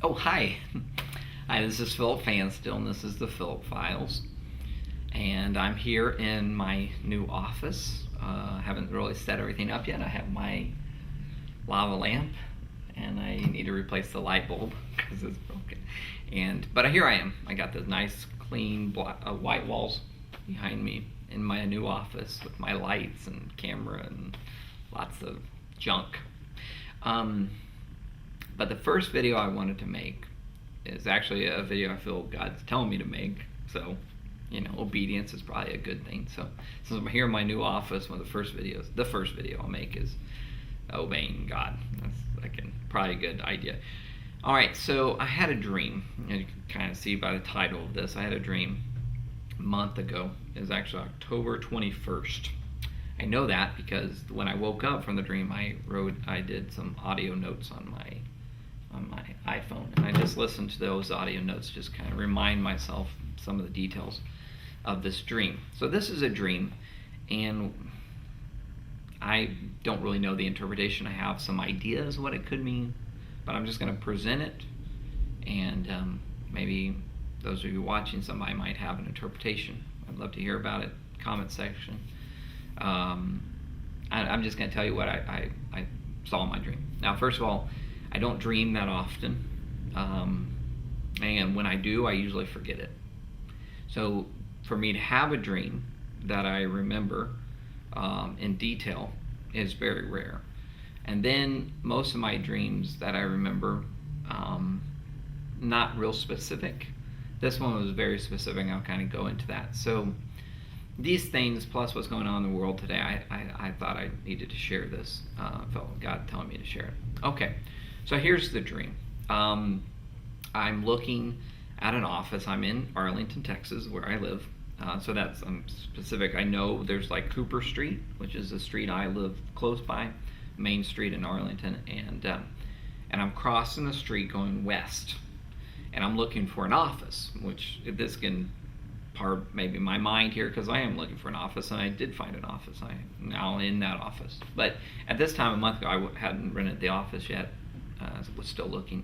Oh, hi. Hi, this is Philip Fanstill, and this is the Philip Files. And I'm here in my new office. Haven't really set everything up yet. I have my lava lamp, and I need to replace the light bulb because it's broken. But here I am. I got the nice, clean white walls behind me in my new office with my lights and camera and lots of junk. But the first video I wanted to make is actually a video I feel God's telling me to make. So, obedience is probably a good thing. So, since I'm here in my new office, the first video I'll make is obeying God. That's probably a good idea. All right, so I had a dream. You can kind of see by the title of this, I had a dream a month ago. It was actually October 21st. I know that because when I woke up from the dream, I did some audio notes on my iPhone, and I just listened to those audio notes, just kind of remind myself some of the details of this dream. So this is a dream, and I don't really know the interpretation. I have some ideas what it could mean, but I'm just going to present it, and maybe those of you watching, somebody might have an interpretation. I'd love to hear about it. Comment section. I'm just going to tell you what I saw in my dream. Now, first of all, I don't dream that often, and when I do, I usually forget it. So for me to have a dream that I remember in detail is very rare. And then most of my dreams that I remember, not real specific. This one was very specific. I'll kind of go into that. So these things, plus what's going on in the world today, I thought I needed to share this. Felt God telling me to share it. Okay, so here's the dream. I'm looking at an office. I'm in Arlington, Texas, where I live. So that's specific. I know there's like Cooper Street, which is the street I live close by, Main Street in Arlington, and I'm crossing the street going west, and I'm looking for an office, which this can part maybe my mind here because I am looking for an office, and I did find an office. I'm now in that office. But at this time a month ago, I hadn't rented the office yet. I was still looking.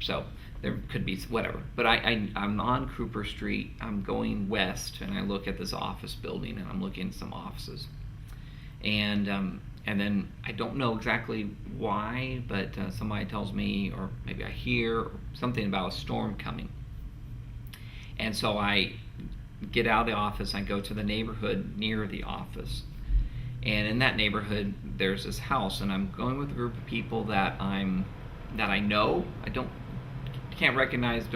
So there could be whatever. But I'm on Cooper Street. I'm going west, and I look at this office building, and I'm looking at some offices. And then I don't know exactly why, but somebody tells me, or maybe I hear something about a storm coming. And so I get out of the office, I go to the neighborhood near the office. And in that neighborhood, there's this house, and I'm going with a group of people that I know. I don't recognize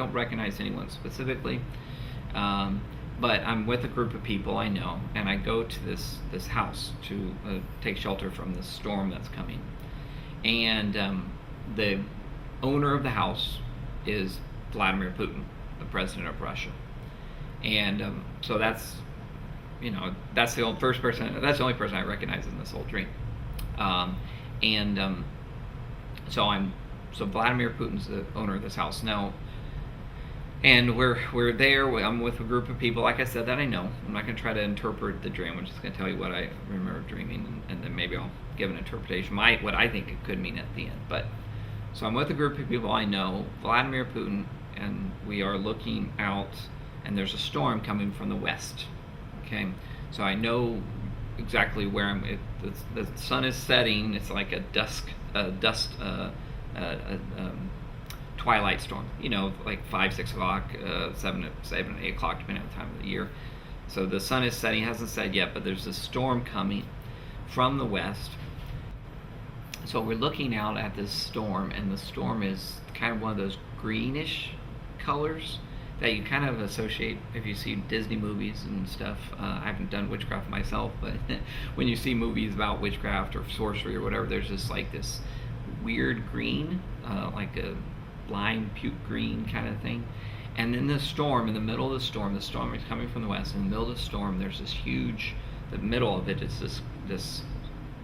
anyone specifically, but I'm with a group of people I know, and I go to this house to take shelter from this storm that's coming. And the owner of the house is Vladimir Putin, the president of Russia. And so that's the only person I recognize in this whole dream. So Vladimir Putin's the owner of this house now, and we're there. I'm with a group of people, like I said, that I know. I'm not going to try to interpret the dream. I'm just going to tell you what I remember dreaming, and then maybe I'll give an interpretation, what I think it could mean at the end. But so I'm with a group of people I know, Vladimir Putin, and we are looking out, and there's a storm coming from the west. Okay, so I know exactly where I'm. The sun is setting. It's like a twilight storm. Like 5, 6 o'clock, 7, 8 o'clock, depending on the time of the year. So the sun is setting. Hasn't set yet, but there's a storm coming from the west. So we're looking out at this storm, and the storm is kind of one of those greenish colors that you kind of associate if you see Disney movies and stuff. I haven't done witchcraft myself, but when you see movies about witchcraft or sorcery or whatever, there's just like this weird green, like a lime puke green kind of thing. And in the storm, in the middle of the storm is coming from the west. In the middle of the storm, there's this huge, the middle of it is this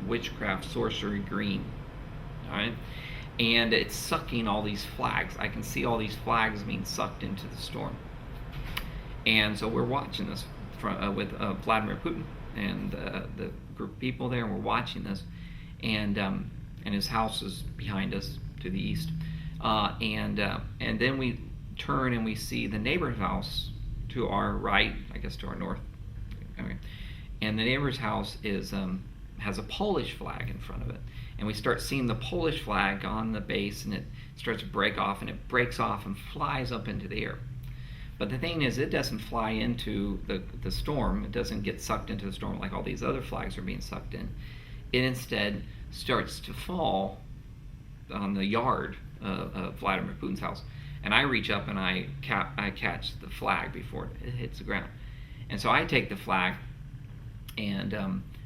witchcraft sorcery green. All right. And it's sucking all these flags. I can see all these flags being sucked into the storm. And so we're watching this with Vladimir Putin and the group of people there, and we're watching this. And his house is behind us to the east. And then we turn and we see the neighbor's house to our right, I guess to our north. Okay. And the neighbor's house has a Polish flag in front of it. And we start seeing the Polish flag on the base, and it starts to break off, and it breaks off and flies up into the air. But the thing is, it doesn't fly into the storm. It doesn't get sucked into the storm like all these other flags are being sucked in. It instead starts to fall on the yard of Vladimir Putin's house. And I reach up and I catch the flag before it hits the ground. And so I take the flag and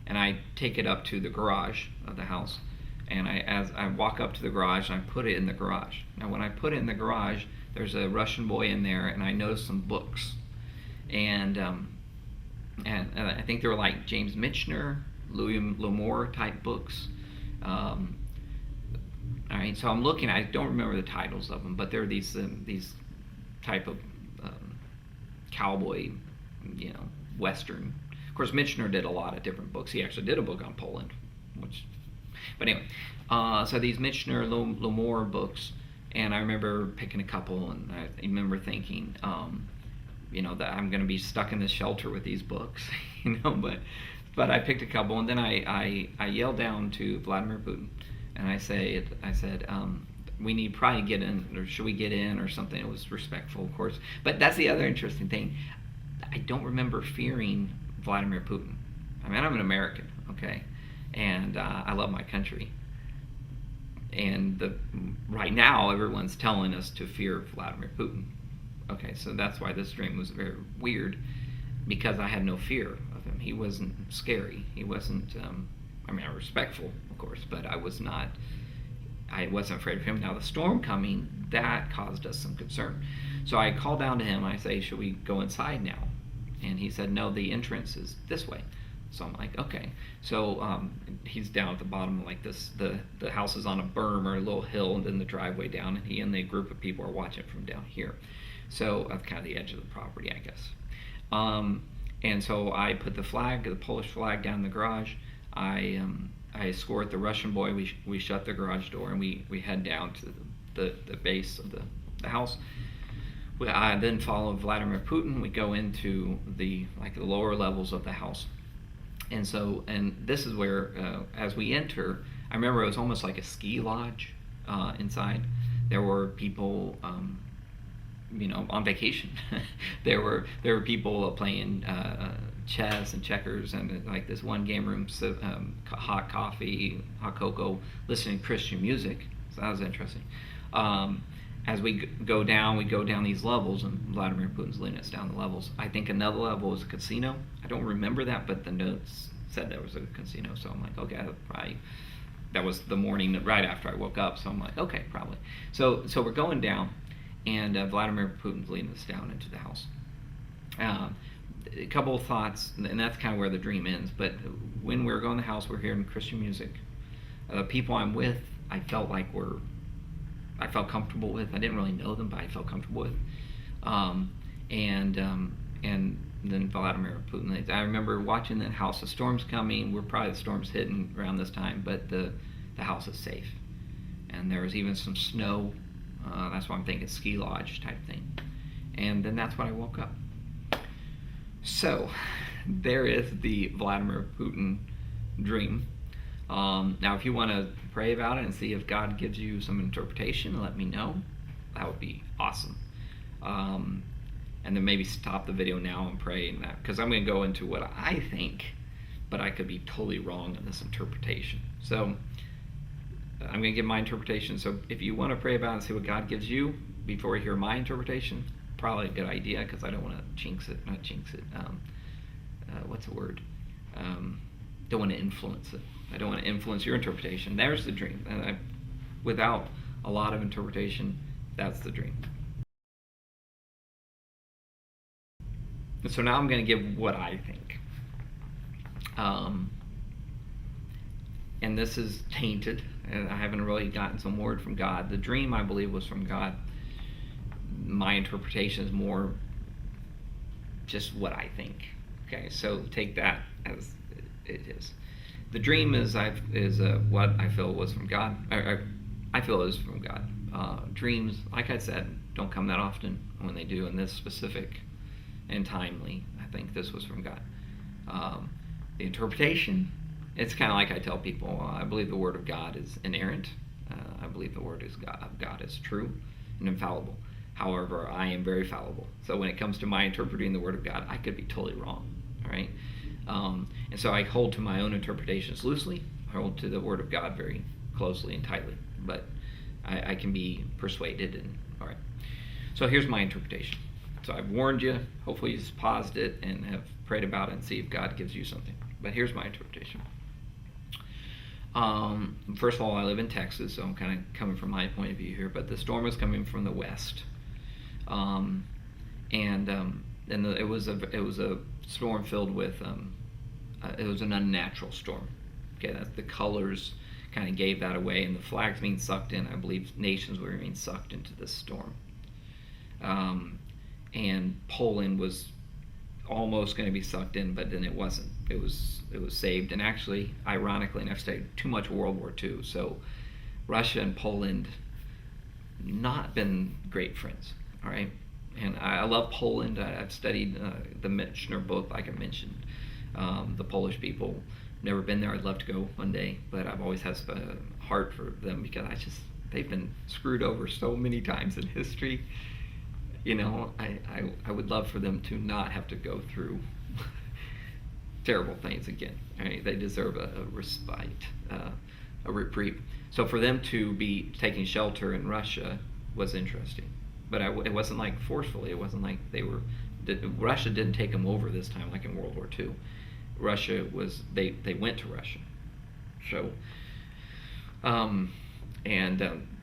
I take it up to the garage of the house. And as I walk up to the garage, I put it in the garage. Now, when I put it in the garage, there's a Russian boy in there, and I noticed some books. And I think they were like James Michener, Louis L'Amour type books. All right, so I'm looking. I don't remember the titles of them, but they're these type of cowboy, Western. Of course, Michener did a lot of different books. He actually did a book on Poland, but anyway. So these Michener, L'Amour books, and I remember picking a couple, and I remember thinking, that I'm going to be stuck in this shelter with these books, But I picked a couple, and then I yelled down to Vladimir Putin. And I said, we need probably get in, or should we get in, or something. It was respectful, of course. But that's the other interesting thing. I don't remember fearing Vladimir Putin. I mean, I'm an American, okay? And I love my country. And right now, everyone's telling us to fear Vladimir Putin. Okay, so that's why this dream was very weird, because I had no fear of him. He wasn't scary. He wasn't... I was respectful, of course, but I wasn't afraid of him. Now, the storm coming, that caused us some concern. So I called down to him, and I say, should we go inside now? And he said, no, the entrance is this way. So I'm like, okay. So he's down at the bottom like this. The house is on a berm or a little hill, and then the driveway down, and he and the group of people are watching from down here. So that's kind of the edge of the property, I guess. And so I put the Polish flag down in the garage. I escort the Russian boy. We shut the garage door, and we head down to the base of the house. I then follow Vladimir Putin. We go into the lower levels of the house, and this is where as we enter, I remember it was almost like a ski lodge inside. There were people on vacation. there were people playing chess and checkers, and like this one game room, hot coffee, hot cocoa, listening to Christian music. So that was interesting. As we go down these levels, and Vladimir Putin's leading us down the levels. I think another level was a casino. I don't remember that, but the notes said there was a casino. So I'm like, okay, that was the morning right after I woke up. So I'm like, okay, probably. So we're going down, and Vladimir Putin's leading us down into the house. A couple of thoughts, and that's kind of where the dream ends. But when we were going to the house, we're hearing Christian music. People I'm with, I felt comfortable with. I didn't really know them, but I felt comfortable with. And then Vladimir Putin. I remember watching the house. The storm's coming. The storm's hitting around this time, but the house is safe. And there was even some snow. That's why I'm thinking ski lodge type thing. And then that's when I woke up. So there is the Vladimir Putin dream. Now, if you want to pray about it and see if God gives you some interpretation, let me know. That would be awesome. And then maybe stop the video now and pray in that, because I'm going to go into what I think, but I could be totally wrong in this interpretation. So I'm going to give my interpretation. So if you want to pray about it and see what God gives you before you hear my interpretation, probably a good idea, because I don't want to not jinx it. What's the word? Don't want to influence it. I don't want to influence your interpretation. There's the dream. And without a lot of interpretation, that's the dream. So now I'm going to give what I think. And this is tainted, and I haven't really gotten some word from God. The dream, I believe, was from God. My interpretation is more just what I think. Okay, so take that as it is. The dream is what I feel was from God. I feel it was from God. Dreams, like I said, don't come that often. When they do, in this specific and timely, I think this was from God. The interpretation, it's kind of like I tell people, I believe the Word of God is inerrant. I believe the Word of God is true and infallible. However, I am very fallible. So when it comes to my interpreting the Word of God, I could be totally wrong. All right? And so I hold to my own interpretations loosely. I hold to the Word of God very closely and tightly. But I can be persuaded. And all right. So here's my interpretation. So I've warned you. Hopefully you've paused it and have prayed about it and see if God gives you something. But here's my interpretation. First of all, I live in Texas, so I'm kind of coming from my point of view here. But the storm was coming from the west, and it was a storm filled with it was an unnatural storm. Okay, that's the colors kind of gave that away, and the flags being sucked in. I believe nations were being sucked into this storm, and Poland was almost going to be sucked in, but then it wasn't. It was saved. And actually, ironically, and I've studied too much World War II, so Russia and Poland not been great friends. All right, and I love Poland. I've studied the Michener book, like I mentioned. The Polish people, never been there. I'd love to go one day, but I've always had a heart for them because they've been screwed over so many times in history. You know, I would love for them to not have to go through terrible things again. Right? They deserve a respite, a reprieve. So for them to be taking shelter in Russia was interesting, but it wasn't like forcefully. It wasn't like Russia didn't take them over this time like in World War II. Russia was they went to Russia, so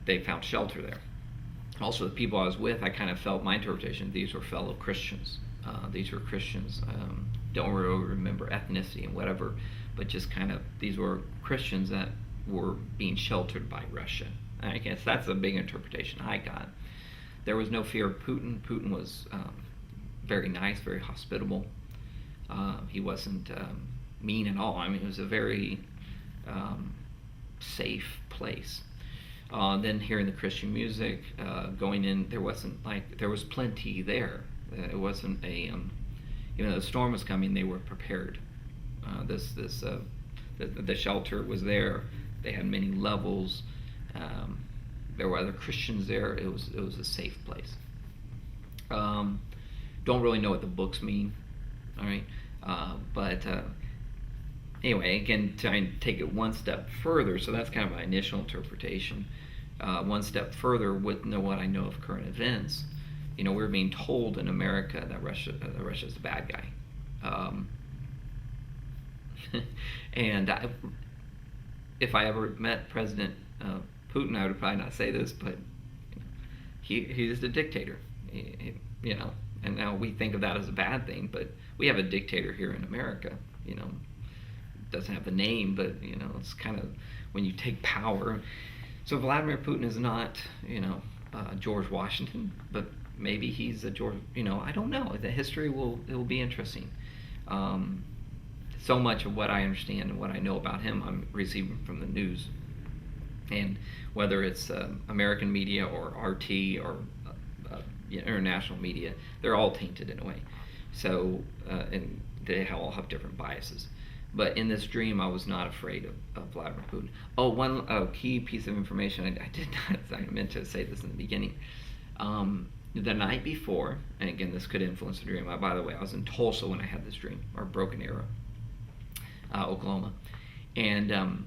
they found shelter there. Also, the people I was with, I kind of felt my interpretation. These were fellow Christians. These were Christians. Don't really remember ethnicity and whatever, but just kind of these were Christians that were being sheltered by Russia. I guess that's a big interpretation I got. There was no fear of Putin. Putin was very nice, very hospitable. He wasn't mean at all. I mean, it was a very safe place. Then hearing the Christian music, going in, there was plenty there. It wasn't the storm was coming. They were prepared. The shelter was there. They had many levels. There were other Christians there. It was a safe place. Don't really know what the books mean. All right, but anyway, again, trying to take it one step further. So that's kind of my initial interpretation. One step further with what I know of current events. We're being told in America that Russia's a bad guy. And if I ever met President Putin, I would probably not say this, but he's a dictator. And now we think of that as a bad thing, but we have a dictator here in America. Doesn't have the name, but it's kind of when you take power. So Vladimir Putin is not, George Washington, but maybe he's a George. I don't know. The history will be interesting. So much of what I understand and what I know about him, I'm receiving from the news, and whether it's American media or RT or international media, they're all tainted in a way. So and they all have different biases. But in this dream, I was not afraid of Vladimir Putin. Oh, one key piece of information I meant to say this in the beginning. The night before, and again, this could influence the dream. By the way, I was in Tulsa when I had this dream, or Broken Arrow, Oklahoma, and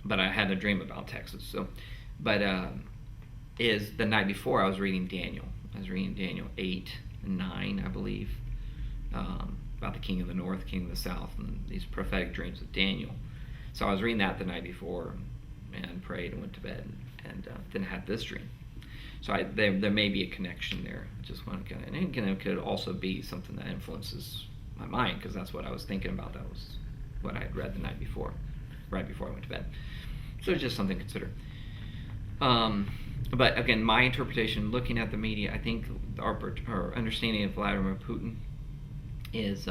but I had a dream about Texas. So, but is the night before I was reading Daniel. I was reading Daniel 8 and 9, I believe. About the king of the north, king of the south, and these prophetic dreams of Daniel. So I was reading that the night before and prayed and went to bed and then had this dream. So there may be a connection there. I just want to and it could also be something that influences my mind because that's what I was thinking about. That was what I had read the night before, right before I went to bed. So it's just something to consider. But again, my interpretation, looking at the media, I think our understanding of Vladimir Putin is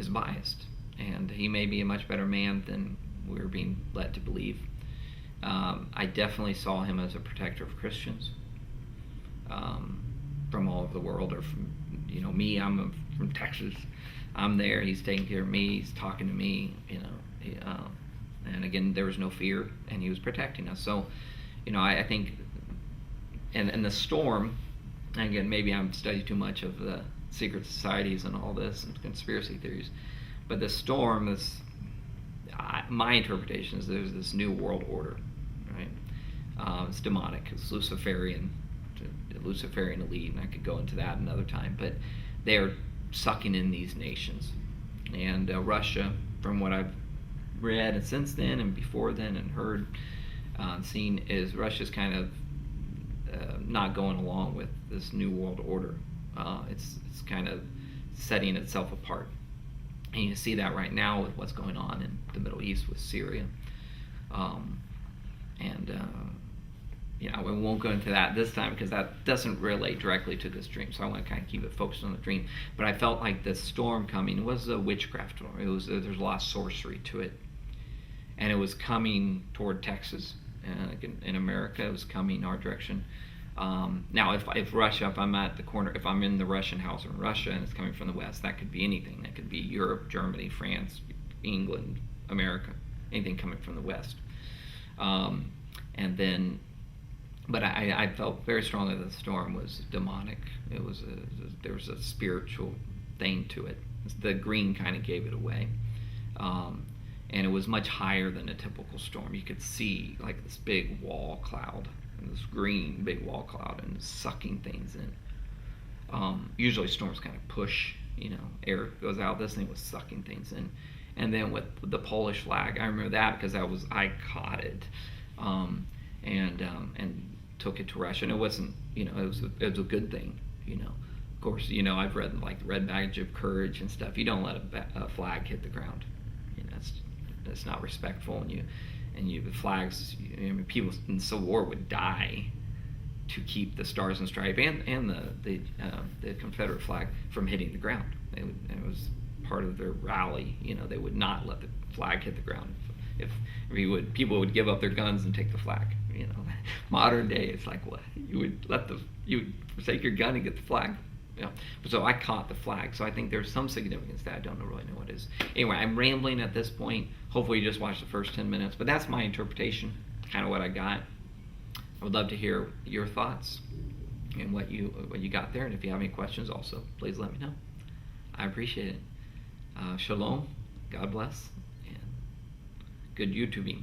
biased, and he may be a much better man than we're being led to believe. I definitely saw him as a protector of Christians from all over the world, or from, me. I'm from Texas. I'm there. He's taking care of me. He's talking to me. And again, there was no fear, and he was protecting us. So, I think, and the storm. And again, maybe I'm studying too much of the secret societies and all this and conspiracy theories, but the storm, my interpretation is there's this new world order, right? It's demonic. It's Luciferian elite, and I could go into that another time. But they're sucking in these nations, and Russia, from what I've read and since then and before then and heard, seen, is Russia's kind of not going along with this new world order. It's kind of setting itself apart, and you see that right now with what's going on in the Middle East with Syria. We won't go into that this time because that doesn't relate directly to this dream. So I want to kind of keep it focused on the dream. But I felt like the storm coming was a witchcraft storm. There's a lot of sorcery to it, and it was coming toward Texas. In America, it was coming our direction. Now, if Russia, if I'm at the corner, if I'm in the Russian house in Russia and it's coming from the west, that could be anything. That could be Europe, Germany, France, England, America, anything coming from the west. But I felt very strongly that the storm was demonic. There was a spiritual thing to it. The green kind of gave it away. And it was much higher than a typical storm. You could see like this big wall cloud, and this green big wall cloud, and sucking things in. Usually storms kind of push, air goes out. This thing was sucking things in. And then with the Polish flag, I remember that because I caught it, and took it to Russia. And it wasn't, it was a good thing, Of course, I've read like the Red Badge of Courage and stuff. You don't let a flag hit the ground. That's not respectful, and the flags. People in the Civil War would die to keep the Stars and Stripes and the Confederate flag from hitting the ground. And it was part of their rally. They would not let the flag hit the ground. If people would give up their guns and take the flag. Modern day, it's like what you would forsake your gun and get the flag. So I caught the flag. So I think there's some significance that I don't really know what it is. Anyway, I'm rambling at this point. Hopefully you just watched the first 10 minutes. But that's my interpretation, kind of what I got. I would love to hear your thoughts and what you got there. And if you have any questions also, please let me know. I appreciate it. Shalom. God bless. And good YouTubing.